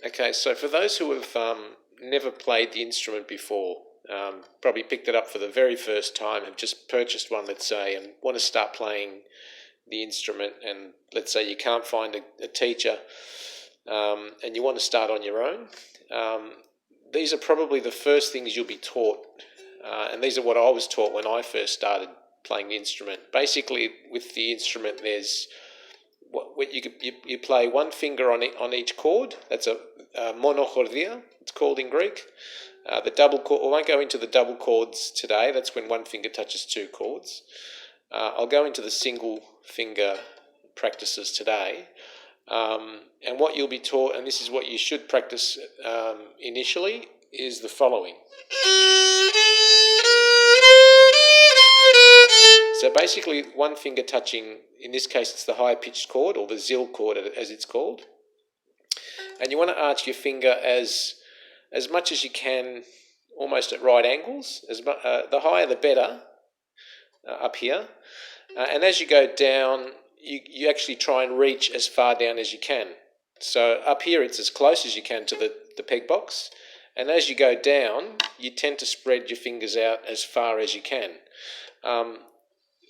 Okay, so for those who have never played the instrument before, probably picked it up for the very first time, have just purchased one, let's say, and want to start playing the instrument, and let's say you can't find a teacher, and you want to start on your own, these are probably the first things you'll be taught, and these are what I was taught when I first started playing the instrument. Basically, with the instrument, there's what you play one finger on each chord. That's a monochordia, it's called in Greek. The double chord. I won't go into the double chords today. That's when one finger touches two chords. I'll go into the single finger practices today. And what you'll be taught, and this is what you should practice initially, is the following. So basically, one finger touching, in this case it's the higher pitched chord, or the Zil chord as it's called. And you want to arch your finger as much as you can, almost at right angles. The higher the better, up here. And as you go down, you actually try and reach as far down as you can. So up here it's as close as you can to the peg box. And as you go down, you tend to spread your fingers out as far as you can.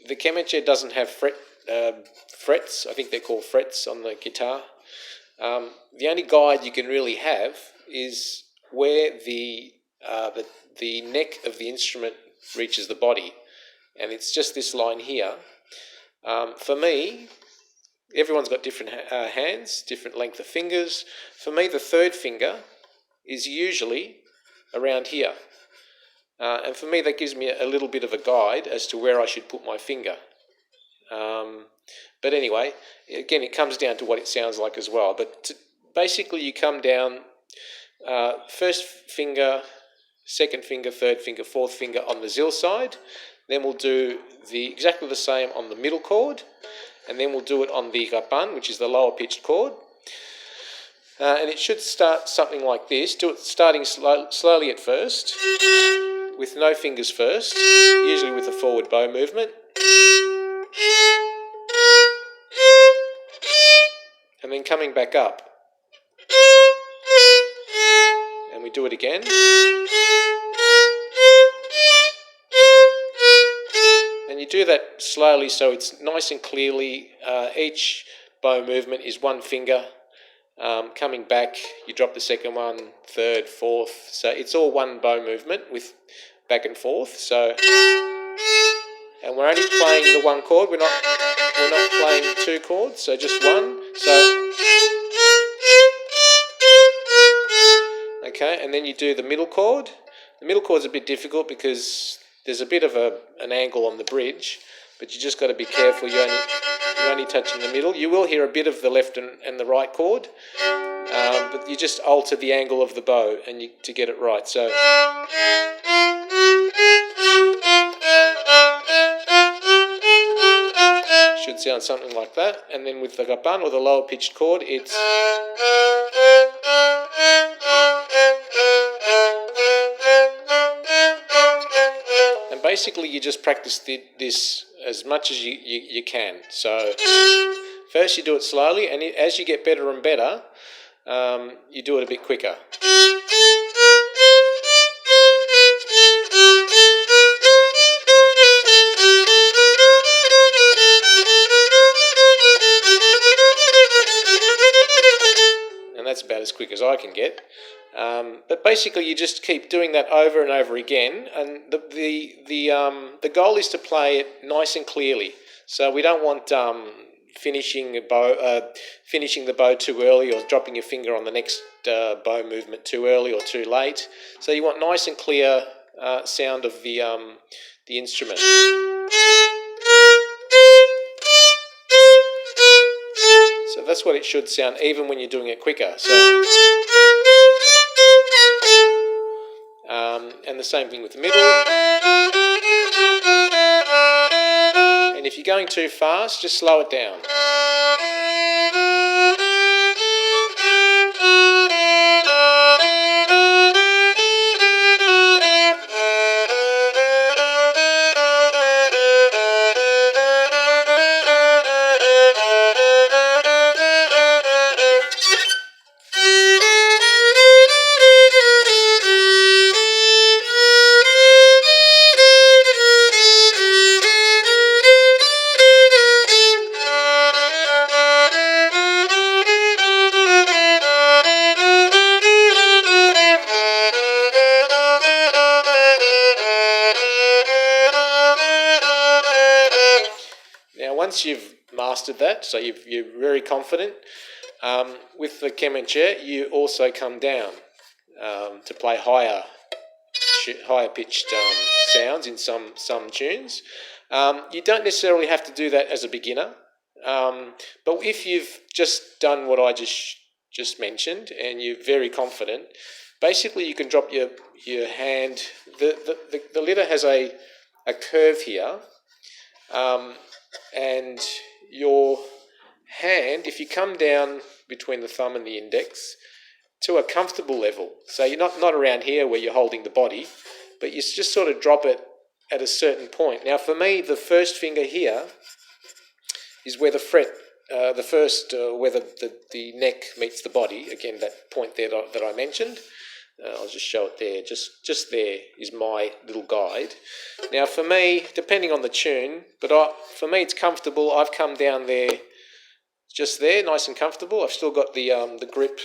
The kemence doesn't have frets. I think they're called frets on the guitar. The only guide you can really have is where the neck of the instrument reaches the body, and it's just this line here. For me, everyone's got different hands, different length of fingers. For me, the third finger is usually around here. And for me, that gives me a little bit of a guide as to where I should put my finger. But anyway, again, it comes down to what it sounds like as well. But basically, you come down first finger, second finger, third finger, fourth finger on the Zil side. Then we'll do exactly the same on the middle chord. And then we'll do it on the rapan, which is the lower pitched chord. And it should start something like this. Do it starting slowly at first, with no fingers first, usually with a forward bow movement. And then coming back up. And we do it again. And you do that slowly so it's nice and clearly. Each bow movement is one finger. Coming back, you drop the second one, third, fourth. So it's all one bow movement with back and forth. So, and we're only playing the one chord. We're not playing two chords. So just one. So, okay, and then you do the middle chord. The middle chord's a bit difficult because there's a bit of an angle on the bridge, but you just got to be careful. You're only touching the middle. You will hear a bit of the left and the right chord, but you just alter the angle of the bow to get it right. So, should sound something like that. And then with the rapan, or the lower pitched chord, it's. And basically you just practice this as much as you can. So first you do it slowly, and as you get better and better, you do it a bit quicker. And that's about as quick as I can get. But basically, you just keep doing that over and over again, and the goal is to play it nice and clearly. So we don't want finishing the bow too early, or dropping your finger on the next bow movement too early or too late. So you want nice and clear sound of the instrument. So that's what it should sound, even when you're doing it quicker. So. And the same thing with the middle. And if you're going too fast, just slow it down. once you've mastered that, so you're very confident, with the kemence, you also come down to play higher pitched sounds in some tunes. You don't necessarily have to do that as a beginner, but if you've just done what I just mentioned and you're very confident, basically you can drop your hand. The Lyra has a curve here, and your hand, if you come down between the thumb and the index to a comfortable level, so you're not around here where you're holding the body, but you just sort of drop it at a certain point. Now for me, the first finger here is where the fret, where the neck meets the body. Again, that point there that I mentioned. I'll just show it there. Just there is my little guide. Now for me, depending on the tune, but for me it's comfortable. I've come down there, just there, nice and comfortable. I've still got the grip.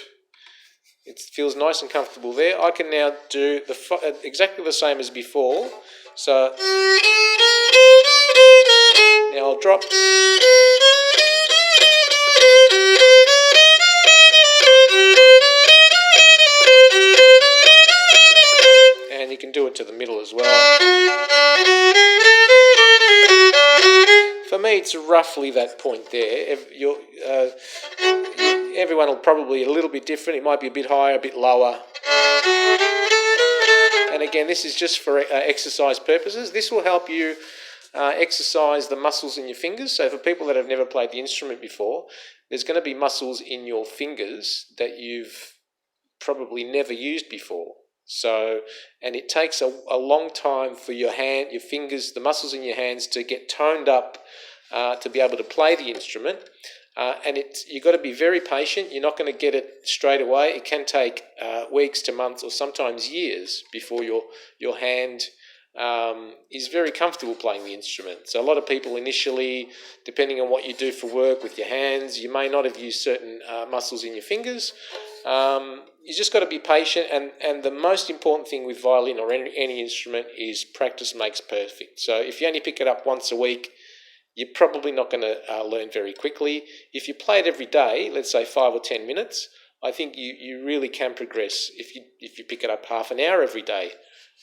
It feels nice and comfortable there. I can now do exactly the same as before. So now I'll drop. And you can do it to the middle as well. For me, it's roughly that point there. Everyone will probably a little bit different. It might be a bit higher, a bit lower. And again, this is just for exercise purposes. This will help you exercise the muscles in your fingers. So for people that have never played the instrument before, there's going to be muscles in your fingers that you've probably never used before. And it takes a long time for your fingers, the muscles in your hands to get toned up to be able to play the instrument. And you've got to be very patient. You're not going to get it straight away. It can take weeks to months or sometimes years before your hand is very comfortable playing the instrument. So a lot of people initially, depending on what you do for work with your hands, you may not have used certain muscles in your fingers. You just got to be patient, and the most important thing with violin or any instrument is practice makes perfect. So if you only pick it up once a week, you're probably not going to learn very quickly. If you play it every day, let's say 5 or 10 minutes, I think you really can progress if you pick it up half an hour every day.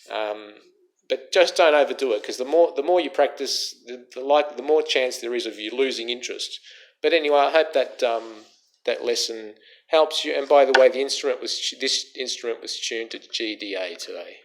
But just don't overdo it, because the more you practice, the more chance there is of you losing interest. But anyway, I hope that that lesson helps you. And by the way, this instrument was tuned to G, D, A today.